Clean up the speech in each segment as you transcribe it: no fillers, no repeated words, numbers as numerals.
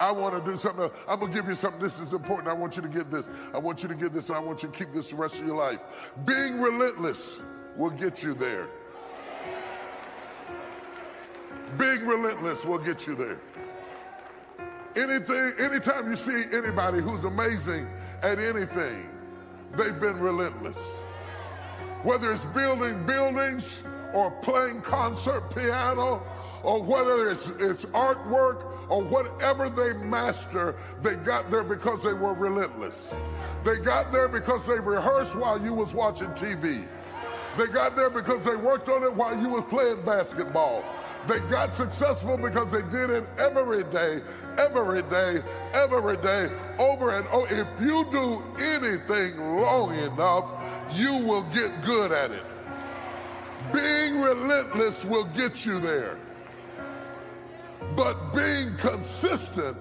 I want to do something else. I'm going to give you something. This is important. I want you to get this. I want you to get this, and I want you to keep this the rest of your life. Being relentless will get you there. Being relentless will get you there. Anytime you see anybody who's amazing at anything, they've been relentless. Whether it's building buildings or playing concert piano or whether it's artwork or whatever they master, they got there because they were relentless. They got there because they rehearsed while you was watching TV. They got there because they worked on it while you was playing basketball. They got successful because they did it every day, over and over. If you do anything long enough, you will get good at it. Being relentless will get you there. But being consistent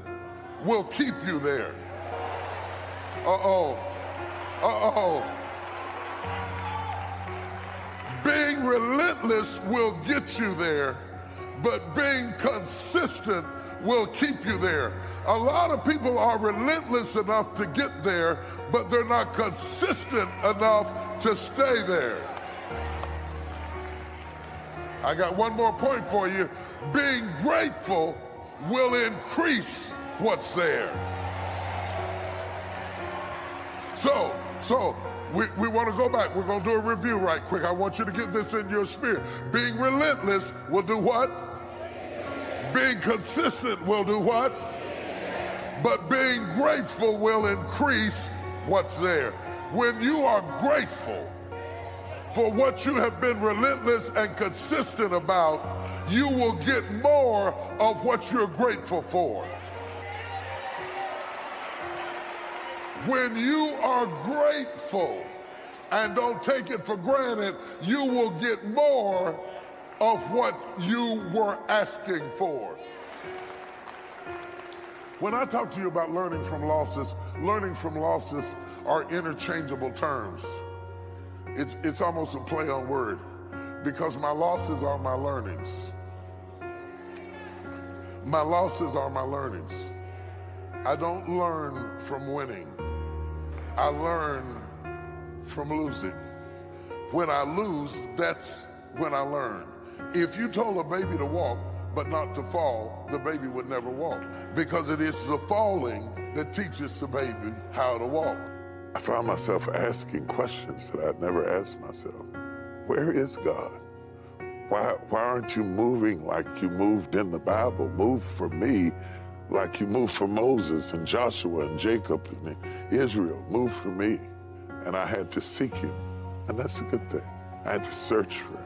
will keep you there. Being relentless will get you there, but being consistent will keep you there. A lot of people are relentless enough to get there, but they're not consistent enough to stay there. I got one more point for you. Being grateful will increase what's there. So we want to go back. We're going to do a review right quick. I want you to get this in your spirit. Being relentless will do what? Being consistent will do what? But being grateful will increase what's there. When you are grateful for what you have been relentless and consistent about, you will get more of what you're grateful for. When you are grateful and don't take it for granted, you will get more of what you were asking for. When I talk to you about learning from losses are interchangeable terms. It's almost a play on word, because my losses are my learnings. My losses are my learnings. I don't learn from winning. I learn from losing. When I lose, that's when I learn. If you told a baby to walk but not to fall, the baby would never walk, because it is the falling that teaches the baby how to walk. I found myself asking questions that I'd never asked myself. Where is God? Why aren't you moving like you moved in the Bible? Move for me like you moved for Moses and Joshua and Jacob and Israel. Move for me. And I had to seek him. And that's a good thing. I had to search for him.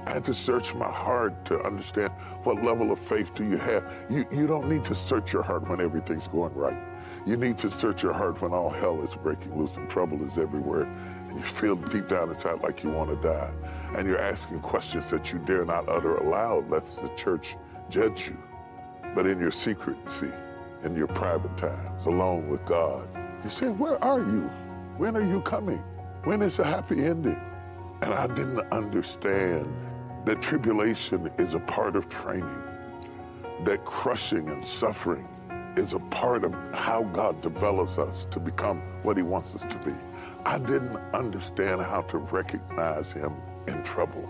I had to search my heart to understand what level of faith do you have. You don't need to search your heart when everything's going right. You need to search your heart when all hell is breaking loose and trouble is everywhere, and you feel deep down inside like you want to die, and you're asking questions that you dare not utter aloud, lest the church judge you. But in your secrecy, in your private times, alone with God, you say, where are you? When are you coming? When is a happy ending? And I didn't understand that tribulation is a part of training, that crushing and suffering is a part of how God develops us to become what he wants us to be. I didn't understand how to recognize him in trouble,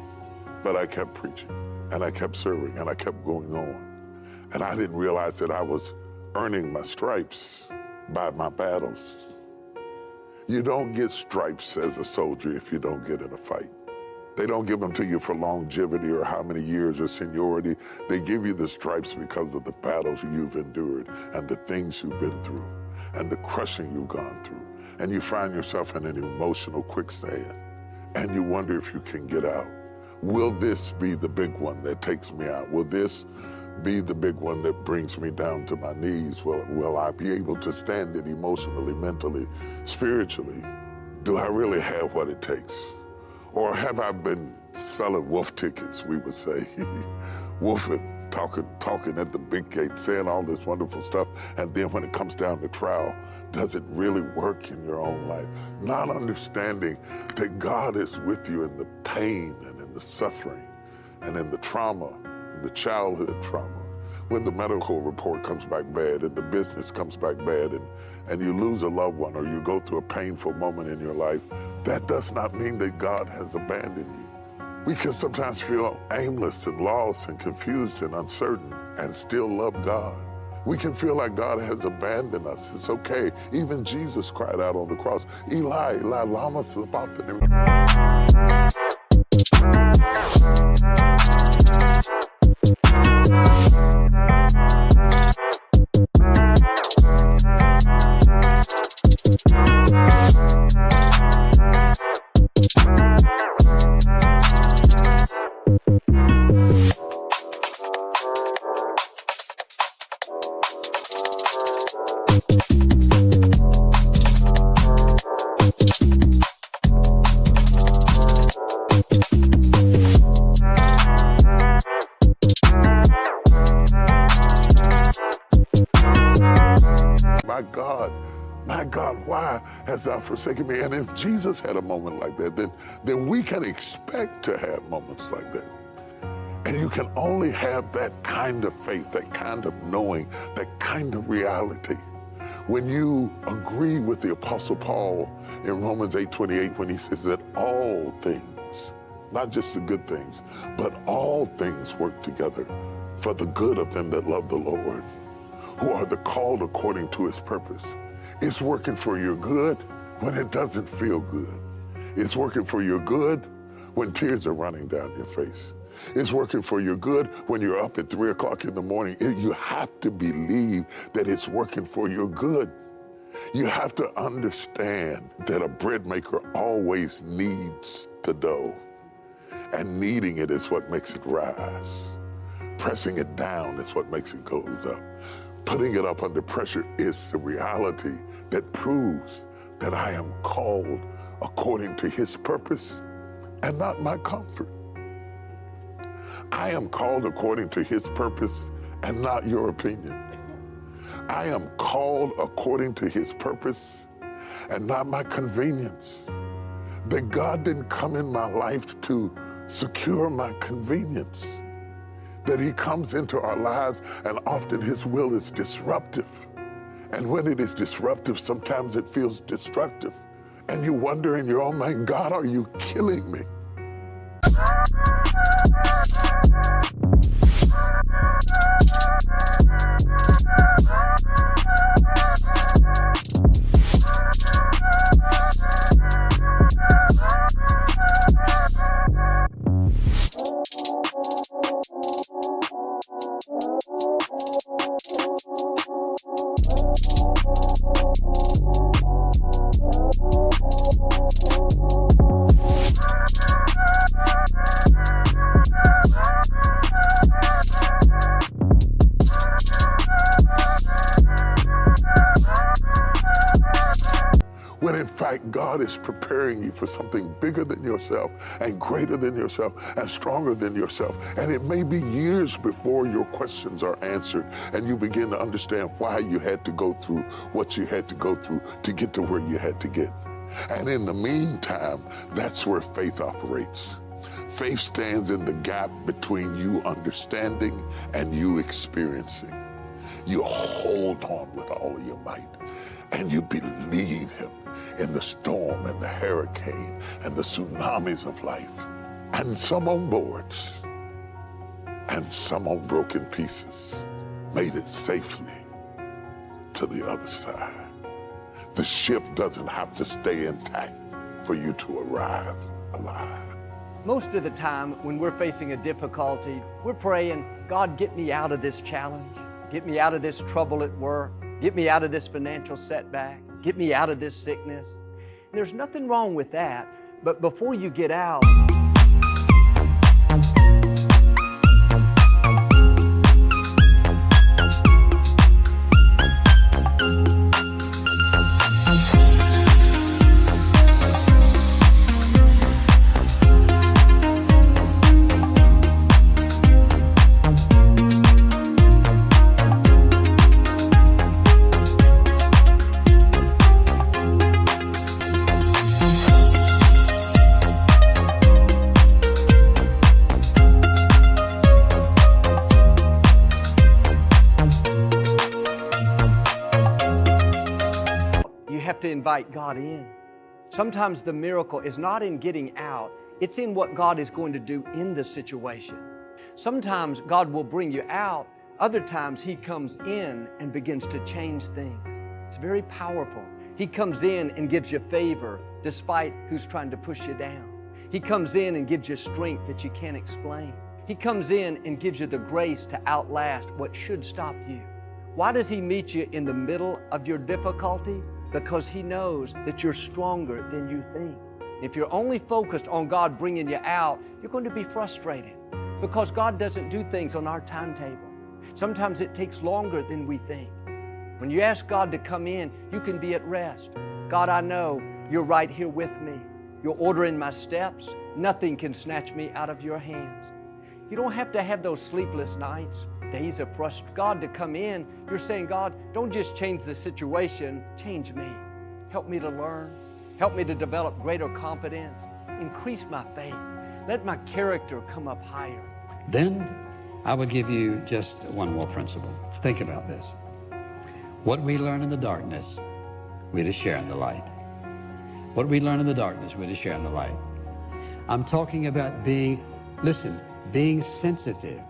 but I kept preaching, and I kept serving, and I kept going on. And I didn't realize that I was earning my stripes by my battles. You don't get stripes as a soldier if you don't get in a fight. They don't give them to you for longevity or how many years or seniority. They give you the stripes because of the battles you've endured and the things you've been through and the crushing you've gone through. And you find yourself in an emotional quicksand and you wonder if you can get out. Will this be the big one that takes me out? Will this be the big one that brings me down to my knees? Will I be able to stand it emotionally, mentally, spiritually? Do I really have what it takes? Or have I been selling wolf tickets, we would say, wolfing, talking at the big gate, saying all this wonderful stuff, and then when it comes down to trial, does it really work in your own life? Not understanding that God is with you in the pain and in the suffering and in the trauma, in the childhood trauma, When the medical report comes back bad and the business comes back bad and you lose a loved one or you go through a painful moment in your life, that does not mean that God has abandoned you. We can sometimes feel aimless and lost and confused and uncertain and still love God. We can feel like God has abandoned us. It's okay. Even Jesus cried out on the cross, Eli, Eli, lama sabachthani. My God, why has thou forsaken me? And if Jesus had a moment like that, then we can expect to have moments like that. And you can only have that kind of faith, that kind of knowing, that kind of reality when you agree with the Apostle Paul in Romans 8:28 when he says that all things, not just the good things, but all things work together for the good of them that love the Lord, who are the called according to his purpose. It's working for your good when it doesn't feel good. It's working for your good when tears are running down your face. It's working for your good when you're up at 3 o'clock in the morning. You have to believe that it's working for your good. You have to understand that a bread maker always kneads the dough, and kneading it is what makes it rise. Pressing it down is what makes it goes up. Putting it up under pressure is the reality that proves that I am called according to his purpose and not my comfort. I am called according to his purpose and not your opinion. I am called according to his purpose and not my convenience. That God didn't come in my life to secure my convenience. That he comes into our lives and often his will is disruptive. And when it is disruptive, sometimes it feels destructive. And you wonder in your own mind, God, are you killing me? When in fact, God is preparing you for something bigger than yourself and greater than yourself and stronger than yourself. And it may be years before your questions are answered and you begin to understand why you had to go through what you had to go through to get to where you had to get. And in the meantime, that's where faith operates. Faith stands in the gap between you understanding and you experiencing. You hold on with all of your might and you believe him in the storm and the hurricane and the tsunamis of life. And some on boards and some on broken pieces made it safely to the other side. The ship doesn't have to stay intact for you to arrive alive. Most of the time when we're facing a difficulty, we're praying, God, get me out of this challenge. Get me out of this trouble at work. Get me out of this financial setback. Get me out of this sickness. And there's nothing wrong with that, but before you get out, have to invite God in. Sometimes the miracle is not in getting out, it's in what God is going to do in the situation. Sometimes God will bring you out, other times He comes in and begins to change things. It's very powerful. He comes in and gives you favor despite who's trying to push you down. He comes in and gives you strength that you can't explain. He comes in and gives you the grace to outlast what should stop you. Why does He meet you in the middle of your difficulty? Because He knows that you're stronger than you think. If you're only focused on God bringing you out, you're going to be frustrated because God doesn't do things on our timetable. Sometimes it takes longer than we think. When you ask God to come in, you can be at rest. God, I know you're right here with me. You're ordering my steps. Nothing can snatch me out of your hands. You don't have to have those sleepless nights, days of frustration. God to come in, you're saying, God, don't just change the situation, change me. Help me to learn. Help me to develop greater confidence. Increase my faith. Let my character come up higher. Then I would give you just one more principle. Think about this. What we learn in the darkness, we're to share in the light. What we learn in the darkness, we're to share in the light. I'm talking about being sensitive,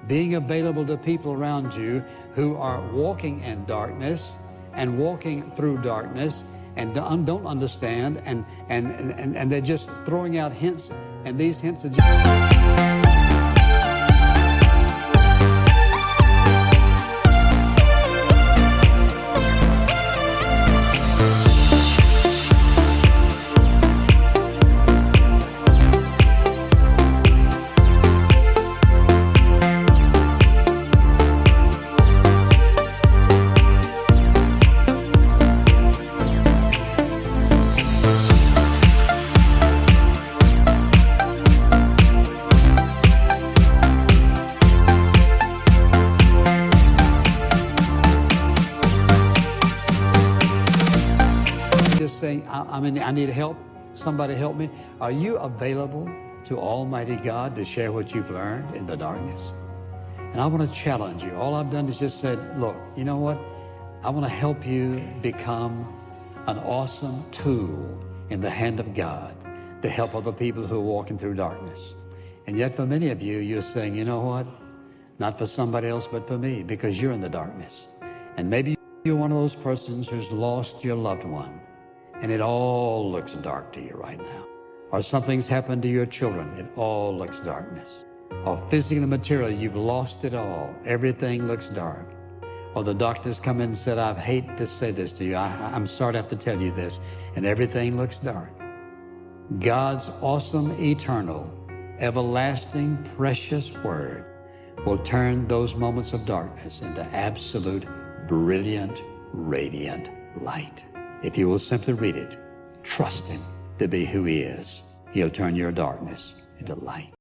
being available to people around you who are walking in darkness and walking through darkness and don't understand, and they're just throwing out hints, and these hints are just... saying, I need help, somebody help me. Are you available to Almighty God to share what you've learned in the darkness? And I want to challenge you. All I've done is just said, look, you know what? I want to help you become an awesome tool in the hand of God to help other people who are walking through darkness. And yet for many of you, you're saying, you know what? Not for somebody else, but for me, because you're in the darkness. And maybe you're one of those persons who's lost your loved one, and it all looks dark to you right now. Or something's happened to your children, it all looks darkness. Or physically and materially, you've lost it all. Everything looks dark. Or the doctors come in and said, I hate to say this to you, I'm sorry to have to tell you this, and everything looks dark. God's awesome, eternal, everlasting, precious word will turn those moments of darkness into absolute, brilliant, radiant light. If you will simply read it, trust Him to be who He is, He'll turn your darkness into light.